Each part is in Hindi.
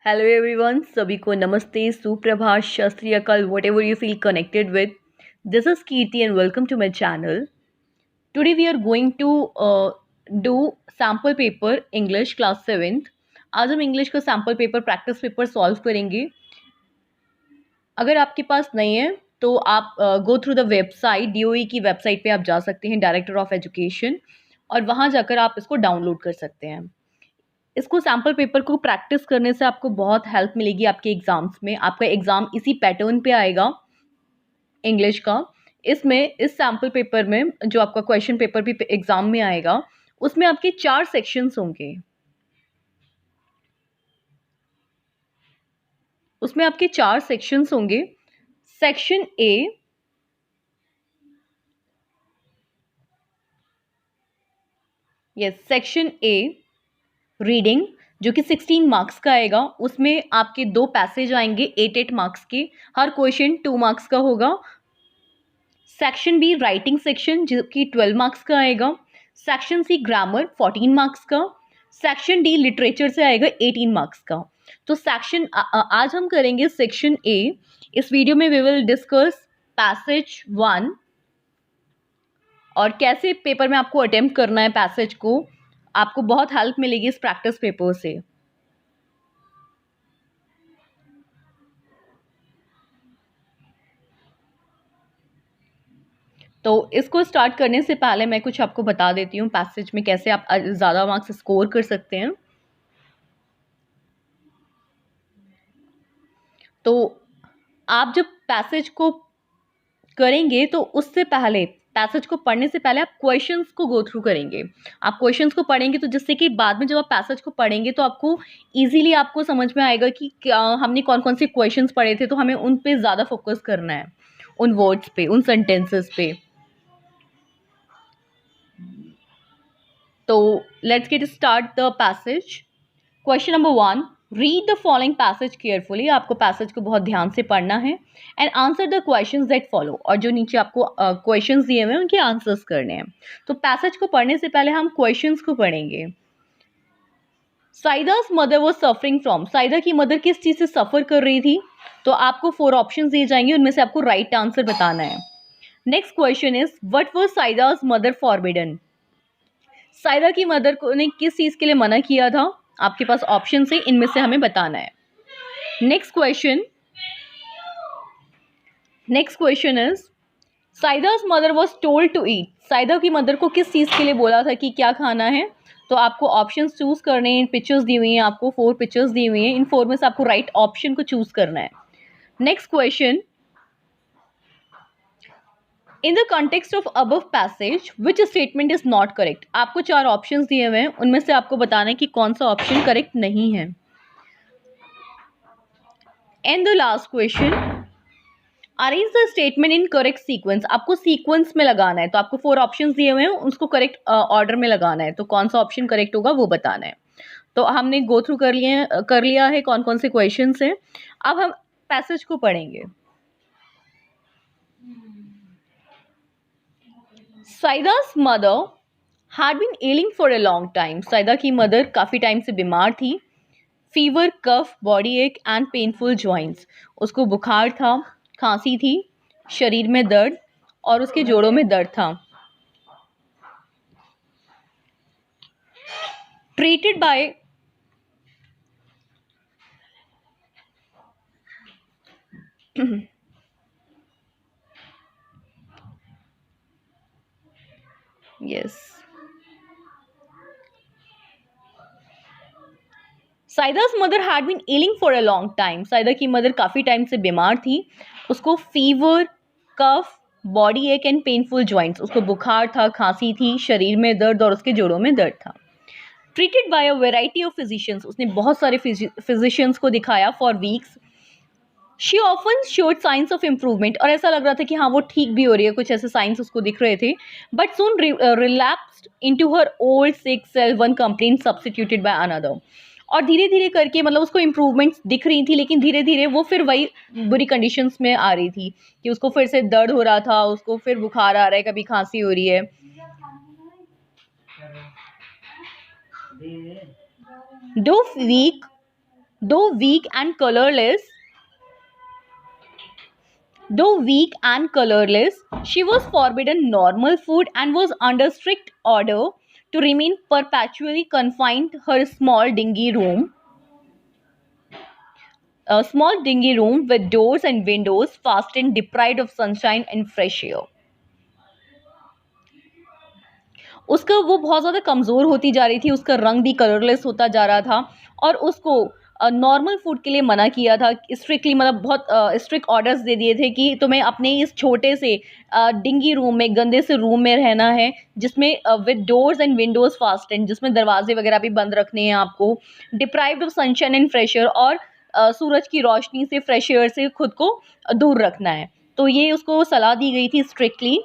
हेलो एवरीवन, सभी को नमस्ते, सुप्रभात, सत श्री अकाल, whatever you feel connected with. This is Kirti and welcome to my channel. Today we are going to do sample paper English class 7th. आज हम इंग्लिश का sample paper practice paper solve करेंगे. अगर आपके पास नहीं है तो आप go through the website, DOE की वेबसाइट पे आप जा सकते हैं, डायरेक्टर ऑफ एजुकेशन, और वहाँ जाकर आप इसको डाउनलोड कर सकते हैं. इसको सैम्पल पेपर को प्रैक्टिस करने से आपको बहुत हेल्प मिलेगी आपके एग्जाम्स में. आपका एग्जाम इसी पैटर्न पे आएगा इंग्लिश का. इसमें इस सैम्पल पेपर में जो आपका क्वेश्चन पेपर भी एग्जाम में आएगा, उसमें आपके 4 सेक्शंस होंगे. Section A, section A reading, जो कि 16 मार्क्स का आएगा. उसमें आपके 2 पैसेज आएंगे 8 मार्क्स के. हर क्वेश्चन 2 मार्क्स का होगा. सेक्शन बी राइटिंग सेक्शन, जो कि 12 मार्क्स का आएगा. सेक्शन सी ग्रामर 14 मार्क्स का. सेक्शन डी लिटरेचर से आएगा 18 मार्क्स का. तो आज हम करेंगे सेक्शन ए. इस वीडियो में वी विल डिस्कस पैसेज 1 और कैसे पेपर में आपको अटेम्प्ट करना है पैसेज को. आपको बहुत हेल्प मिलेगी इस प्रैक्टिस पेपर से. तो इसको स्टार्ट करने से पहले मैं कुछ आपको बता देती हूँ पैसेज में कैसे आप ज़्यादा मार्क्स स्कोर कर सकते हैं. तो आप जब पैसेज को करेंगे तो उससे पहले, पैसेज को पढ़ने से पहले आप क्वेश्चंस को गो थ्रू करेंगे. आप क्वेश्चंस को पढ़ेंगे तो जिससे कि बाद में जब आप पैसेज को पढ़ेंगे तो आपको इजीली आपको समझ में आएगा कि क्या हमने कौन कौन से क्वेश्चंस पढ़े थे. तो हमें उन पे ज़्यादा फोकस करना है, उन वर्ड्स पे, उन सेंटेंसेस पे. तो let's get start the passage. Question number 1, read the following passage carefully. आपको पैसेज को बहुत ध्यान से पढ़ना है. And answer the questions that follow. और जो नीचे आपको क्वेश्चंस दिए हुए हैं उनके आंसर्स करने हैं. तो पैसेज को पढ़ने से पहले हम क्वेश्चंस को पढ़ेंगे. Saida's mother was suffering from. Saida की मदर किस चीज़ से सफ़र कर रही थी? तो आपको 4 ऑप्शन दिए जाएंगे, उनमें से आपको राइट आंसर बताना है. Next question is, what was Saida's mother forbidden. Saida की मदर को ने किस चीज़ के लिए मना किया था? आपके पास ऑप्शन से इनमें से हमें बताना है. Next question is, Saida's mother was told to eat. Saida की मदर को किस चीज़ के लिए बोला था कि क्या खाना है? तो आपको ऑप्शंस चूज करने हैं. पिक्चर्स दी हुई हैं, आपको 4 पिक्चर्स दी हुई हैं. इन 4 में से आपको राइट ऑप्शन को चूज करना है. Next question, in the context of above passage which statement is not correct. आपको 4 ऑप्शंस दिए हुए हैं, उनमें से आपको बताना है कि कौन सा ऑप्शन करेक्ट नहीं है. And the last question, arrange the statement in correct sequence. आपको सीक्वेंस में लगाना है. तो आपको 4 ऑप्शंस दिए हुए हैं, उसको करेक्ट ऑर्डर में लगाना है. तो कौन सा ऑप्शन करेक्ट होगा वो बताना है. तो हमने गो थ्रू कर लिया है कौन कौन से क्वेश्चंस हैं. अब हम पैसेज को पढ़ेंगे. Saida's mother had been ailing for a long time. Saida की मदर काफ़ी टाइम से बीमार थी. Fever, cough, body ache and painful joints. उसको बुखार था, खांसी थी, शरीर में दर्द और उसके जोड़ों में दर्द था. Treated by yes. Saida's mother had been ailing for a long time. Saida की मदर काफ़ी टाइम से बीमार थी. उसको fever, cough, body ache and painful joints. उसको बुखार था, खांसी थी, शरीर में दर्द और उसके जोड़ों में दर्द था. Treated bye a variety of physicians. उसने बहुत सारे फिजिशियंस को दिखाया for weeks. She often showed science of improvement. और ऐसा लग रहा था कि हाँ वो ठीक भी हो रही है, कुछ ऐसे साइंस उसको दिख रहे थे. But soon relapsed into her old sick self, one complaint substituted by another. और धीरे धीरे करके, मतलब उसको इम्प्रूवमेंट्स दिख रही थी, लेकिन धीरे धीरे वो फिर वही बुरी कंडीशंस में आ रही थी कि उसको फिर से दर्द हो रहा था, उसको फिर बुखार आ रहा है, कभी खांसी हो रही है. दो week Though weak and colorless, though weak and colorless, she was forbidden normal food and was under strict order to remain perpetually confined her small dingy room with doors and windows fastened, deprived of sunshine and fresh air. उसका वो बहुत ज़्यादा कमज़ोर होती जा रही थी, उसका रंग भी कलरलेस होता जा रहा था और उसको नॉर्मल फूड के लिए मना किया था स्ट्रिक्टली, मतलब बहुत स्ट्रिक्ट ऑर्डर्स दे दिए थे कि तुम्हें अपने इस छोटे से डिंगी रूम में, गंदे से रूम में रहना है जिसमें with doors and Windows fastened, जिसमें दरवाजे वगैरह भी बंद रखने हैं आपको, deprived of sunshine and fresh air, और सूरज की रोशनी से, फ्रेश एयर से खुद को दूर रखना है। तो ये उसको सलाह दी गई थी strictly.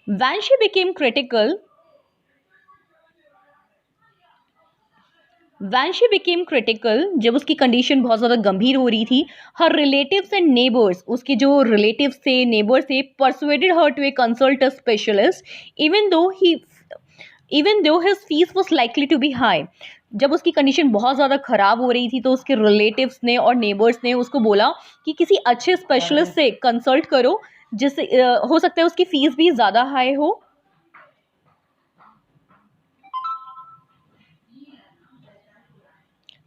When she became critical, जब उसकी कंडीशन बहुत ज़्यादा गंभीर हो रही थी, हर रिलेटिव्स एंड नेबर्स, उसके जो रिलेटिव्स थे, नेबर्स थे, persuaded her to a consult a specialist even though his fees was likely to be high. जब उसकी कंडीशन बहुत ज़्यादा ख़राब हो रही थी तो उसके रिलेटिव्स ने और नेबर्स ने उसको बोला कि किसी अच्छे स्पेशलिस्ट से कंसल्ट करो, जिससे हो सकता है उसकी फ़ीस भी ज़्यादा हाई हो।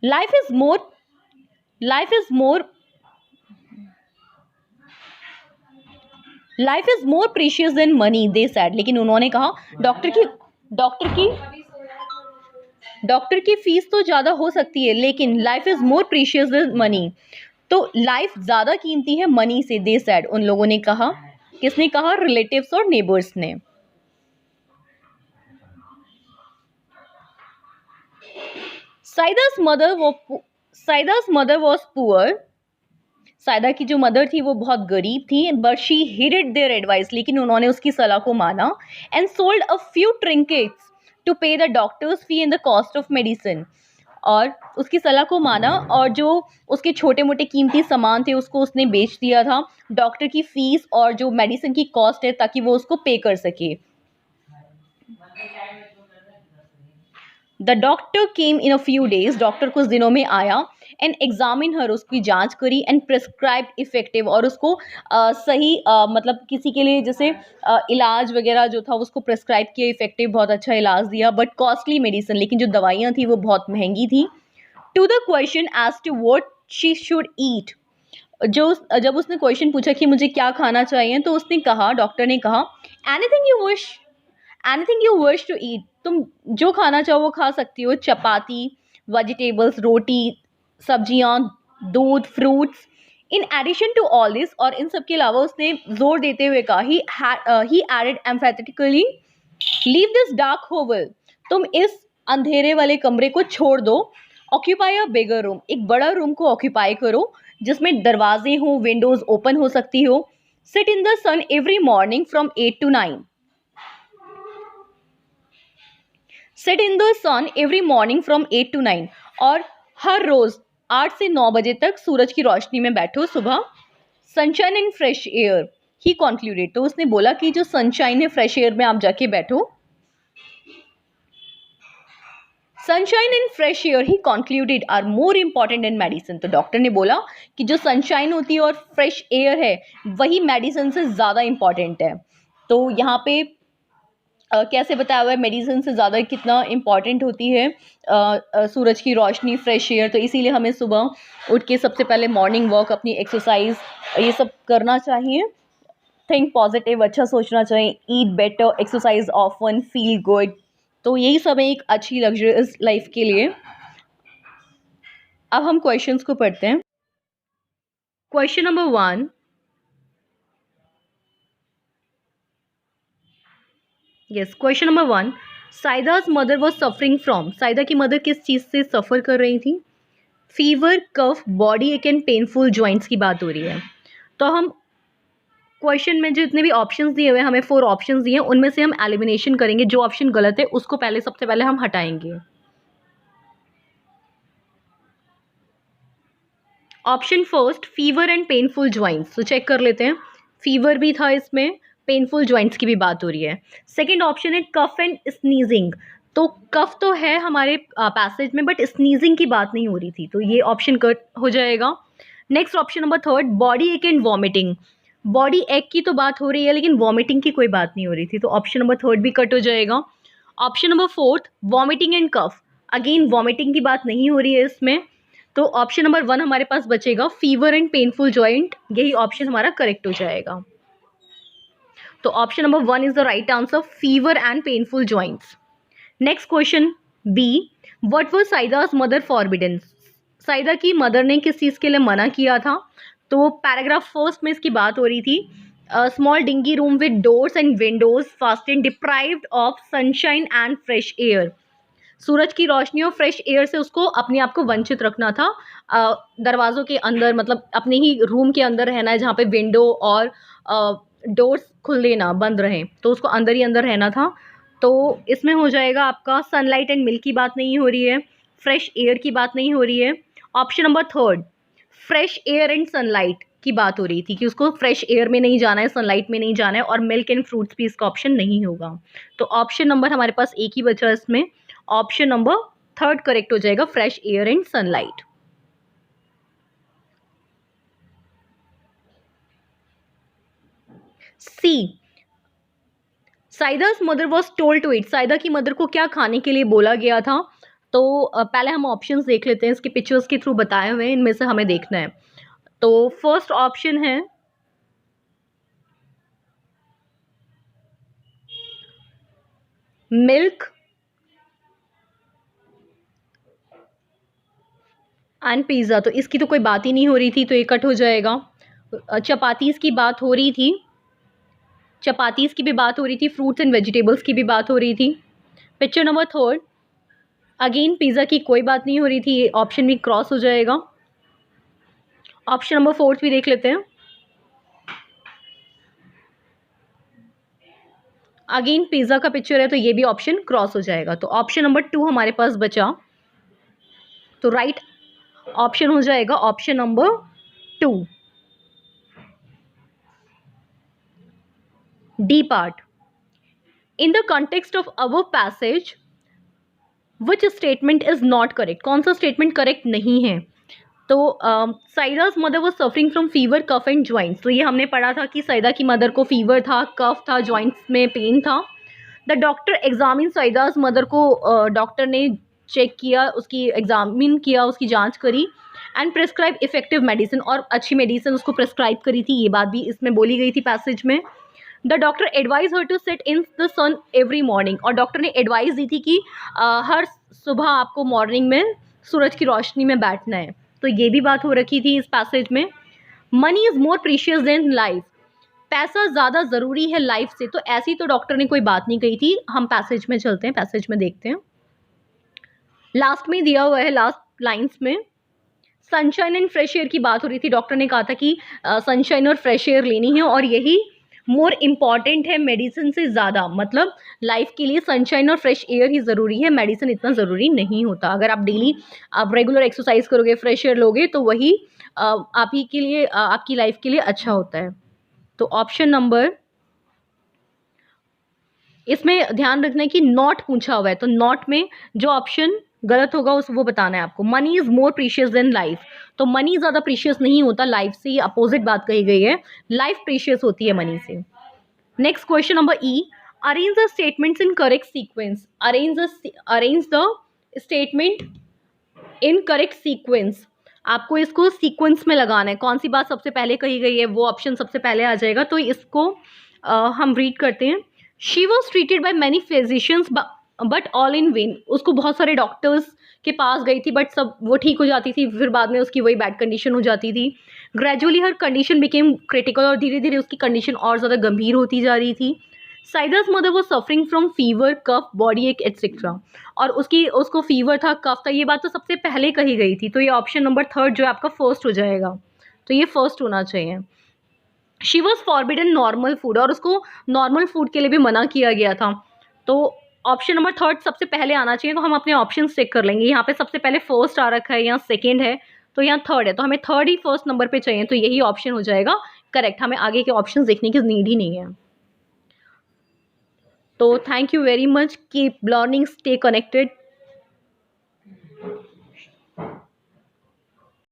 Life is more life is more life is more precious than money, they said. लेकिन उन्होंने कहा डॉक्टर की फीस तो ज़्यादा हो सकती है, लेकिन life is more precious than money, तो लाइफ ज़्यादा कीमती है मनी से, दे सैड, उन लोगों ने कहा। किसने कहा? रिलेटिव्स और नेबर्स ने। साइदा's mother was poor। साइदा की जो मदर थी वो बहुत गरीब थी, but she heeded their advice, लेकिन उन्होंने उसकी सलाह को माना। And sold a few trinkets to pay the doctor's fee and the cost of medicine, और उसकी सलाह को माना और जो उसके छोटे मोटे कीमती सामान थे उसको उसने बेच दिया था डॉक्टर की फीस और जो मेडिसिन की कॉस्ट है, ताकि वो उसको पे कर सके। The doctor came in a few days, doctor कुछ दिनों में आया। एंड एग्जामिन हर, उसकी जांच करी। एंड प्रिस्क्राइब इफेक्टिव, और उसको सही मतलब किसी के लिए जैसे इलाज वगैरह जो था उसको प्रिस्क्राइब किया, इफेक्टिव, बहुत अच्छा इलाज दिया, बट कॉस्टली मेडिसिन, लेकिन जो दवाइयाँ थी वो बहुत महंगी थी। To the question as to what she should eat, जब उसने क्वेश्चन पूछा कि मुझे क्या खाना चाहिए, तो उसने कहा, डॉक्टर ने कहा, anything you wish to eat, तुम जो खाना चाहो वो खा सकती हो। चपाती, वेजिटेबल्स, रोटी, सब्जियां, दूध, fruits. In addition to all this, और इन सब के अलावा उसने जोर देते हुए कहा, ही added emphatically, leave this dark होवल, तुम इस अंधेरे वाले कमरे को छोड़ दो। ऑक्यूपाई अ बिगर रूम, एक बड़ा रूम को ऑक्यूपाई करो जिसमें दरवाजे हो, विंडोज ओपन हो सकती हो। Sit in the sun every morning from 8 to 9, sit in the sun every morning from 8 to 9, और हर रोज 8 से 9 बजे तक सूरज की रोशनी में बैठो सुबह। Sunshine and fresh air, he concluded, तो उसने बोला कि जो सनशाइन है, फ्रेश एयर में आप जाके बैठो। Sunshine and fresh air, he concluded, are more important than medicine, तो डॉक्टर ने बोला कि जो सनशाइन होती है और फ्रेश एयर है वही मेडिसिन से ज़्यादा इम्पॉर्टेंट है। तो यहाँ पे कैसे बताया हुआ है मेडिसिन से ज़्यादा कितना इम्पॉर्टेंट होती है सूरज की रोशनी, फ्रेश एयर। तो इसीलिए हमें सुबह उठ के सबसे पहले मॉर्निंग वॉक, अपनी एक्सरसाइज, ये सब करना चाहिए। थिंक पॉजिटिव, अच्छा सोचना चाहिए, eat better, exercise often, feel good. तो यही सब है एक अच्छी लग्जरियस लाइफ के लिए। अब हम क्वेश्चंस को पढ़ते हैं। Question number 1, yes, question number 1, Saida's mother was suffering from, Saida की मदर किस चीज़ से सफ़र कर रही थी? Fever, cough, body ache and painful joints की बात हो रही है। तो हम क्वेश्चन में जितने भी ऑप्शंस दिए हुए हैं, हमें 4 ऑप्शंस दिए हैं, उनमें से हम एलिमिनेशन करेंगे। जो ऑप्शन गलत है उसको सबसे पहले हम हटाएंगे। Option first fever and painful joints, तो चेक कर लेते हैं, फीवर भी था इसमें, पेनफुल ज्वाइंट्स की भी बात हो रही है। सेकंड ऑप्शन है कफ एंड स्नीजिंग, तो कफ तो है हमारे पैसेज में बट स्नीजिंग की बात नहीं हो रही थी, तो ये ऑप्शन कट हो जाएगा। Next option number third body ache and vomiting, body एक की तो बात हो रही है लेकिन वॉमिटिंग की कोई बात नहीं हो रही थी, तो ऑप्शन नंबर थर्ड भी कट हो जाएगा। Option number fourth vomiting and cough, again vomiting की बात नहीं हो रही है इसमें, तो ऑप्शन नंबर वन हमारे पास बचेगा फीवर एंड पेनफुल जॉइंट, यही ऑप्शन हमारा करेक्ट हो जाएगा। तो option number one is the right answer, fever and painful joints. Next question B, what was Saida's mother forbidden, Saida की मदर ने किस चीज़ के लिए मना किया था, तो पैराग्राफ फर्स्ट में इसकी बात हो रही थी, small dingy room with doors and windows fastened deprived of sunshine and fresh air, सूरज की रोशनी और फ्रेश एयर से उसको अपने आप को वंचित रखना था, दरवाज़ों के अंदर मतलब अपने ही रूम के अंदर रहना है जहाँ पे विंडो और डोर्स खुले ना बंद रहें, तो उसको अंदर ही अंदर रहना था। तो इसमें हो जाएगा आपका सनलाइट एंड मिल्क की बात नहीं हो रही है, फ्रेश एयर की बात नहीं हो रही है। Option number third fresh air and sunlight की बात हो रही थी कि उसको फ्रेश एयर में नहीं जाना है, सनलाइट में नहीं जाना है, और मिल्क एंड फ्रूट्स भी इसका ऑप्शन नहीं होगा। तो ऑप्शन नंबर हमारे पास एक ही बचा इसमें, ऑप्शन नंबर थर्ड करेक्ट हो जाएगा, fresh air and sunlight. C, Saida's mother was told to eat, Saida की मदर को क्या खाने के लिए बोला गया था, तो पहले हम ऑप्शंस देख लेते हैं, इसके पिक्चर्स के थ्रू बताए हुए हैं, इनमें से हमें देखना है। तो फर्स्ट ऑप्शन है मिल्क एंड पिज़्ज़ा, तो इसकी तो कोई बात ही नहीं हो रही थी, तो ये कट हो जाएगा। चपातीस की बात हो रही थी, चपातीस की भी बात हो रही थी, फ्रूट्स एंड वेजिटेबल्स की भी बात हो रही थी। Picture number third, again pizza की कोई बात नहीं हो रही थी, ये ऑप्शन भी क्रॉस हो जाएगा। ऑप्शन नंबर फोर्थ भी देख लेते हैं, अगेन पिज़्ज़ा का पिक्चर है, तो ये भी ऑप्शन क्रॉस हो जाएगा। तो ऑप्शन नंबर टू हमारे पास बचा, तो राइट ऑप्शन हो जाएगा option number two, D part. In the context of our passage which statement is not correct, कौन सा स्टेटमेंट करेक्ट नहीं है, तो Saida's mother was suffering from fever cough and joints, तो ये हमने पढ़ा था कि साइदा की मदर को फीवर था, कफ था, ज्वाइंट्स में पेन था। द डॉक्टर एग्जामिन साइदास मदर को डॉक्टर ने चेक किया, उसकी एग्जामिन किया, उसकी जांच करी, एंड प्रिस्क्राइब इफेक्टिव मेडिसिन, और अच्छी मेडिसिन उसको प्रिस्क्राइब करी थी, ये बात भी इसमें बोली गई थी पैसेज में। The doctor advise her to sit in the sun every morning, और डॉक्टर ने एडवाइस दी थी कि हर सुबह आपको मॉर्निंग में सूरज की रोशनी में बैठना है, तो ये भी बात हो रखी थी इस पैसेज में। Money is more precious than life, पैसा ज़्यादा ज़रूरी है लाइफ से, तो ऐसी तो डॉक्टर ने कोई बात नहीं कही थी। हम पैसेज में चलते हैं, पैसेज में देखते हैं, लास्ट में दिया हुआ है, लास्ट लाइन्स में सनशाइन एंड फ्रेश एयर की बात हो रही थी। डॉक्टर ने कहा था कि सनशाइन और फ्रेश एयर लेनी है, और यही मोर इम्पॉर्टेंट है मेडिसिन से ज़्यादा, मतलब लाइफ के लिए सनशाइन और फ्रेश एयर ही ज़रूरी है, मेडिसिन इतना ज़रूरी नहीं होता। अगर आप डेली आप रेगुलर एक्सरसाइज करोगे, फ्रेश एयर लोगे, तो वही आप ही के लिए आपकी लाइफ के लिए अच्छा होता है। तो ऑप्शन नंबर, इसमें ध्यान रखना है कि नॉट पूछा हुआ है, तो नॉट में जो ऑप्शन गलत होगा उस वो बताना है आपको। Money is more precious than life, तो मनी ज़्यादा प्रीशियस नहीं होता लाइफ से, ये अपोजिट बात कही गई है, लाइफ प्रीशियस होती है मनी से। Next question number E, arrange the statements in correct sequence, arrange the statement in correct sequence, आपको इसको सीक्वेंस में लगाना है, कौन सी बात सबसे पहले कही गई है वो ऑप्शन सबसे पहले आ जाएगा। तो इसको हम रीड करते हैं। She was treated by many physicians but all in when, उसको बहुत सारे डॉक्टर्स के पास गई थी बट सब वो ठीक हो जाती थी, फिर बाद में उसकी वही बैड कंडीशन हो जाती थी। ग्रेजुअली हर कंडीशन बिकेम क्रिटिकल, और धीरे धीरे उसकी कंडीशन और ज़्यादा गंभीर होती जा रही थी। साइदास मदर वो suffering from fever cough body ache etcetera, और उसको फीवर था, कफ था, ये बात तो सबसे पहले कही गई थी, तो ये ऑप्शन नंबर थर्ड जो है आपका फर्स्ट हो जाएगा, तो ये फर्स्ट होना चाहिए। She was forbidden normal food, और उसको नॉर्मल फूड के लिए भी मना किया गया था, तो ऑप्शन नंबर थर्ड सबसे पहले आना चाहिए। तो हम अपने ऑप्शन चेक कर लेंगे, यहाँ पे सबसे पहले फर्स्ट आ रखा है या सेकेंड है, तो यहाँ थर्ड है, तो हमें थर्ड ही फर्स्ट नंबर पे चाहिए, तो यही ऑप्शन हो जाएगा करेक्ट, हमें आगे के ऑप्शन देखने की नीड ही नहीं है। तो thank you very much, keep learning, stay connected.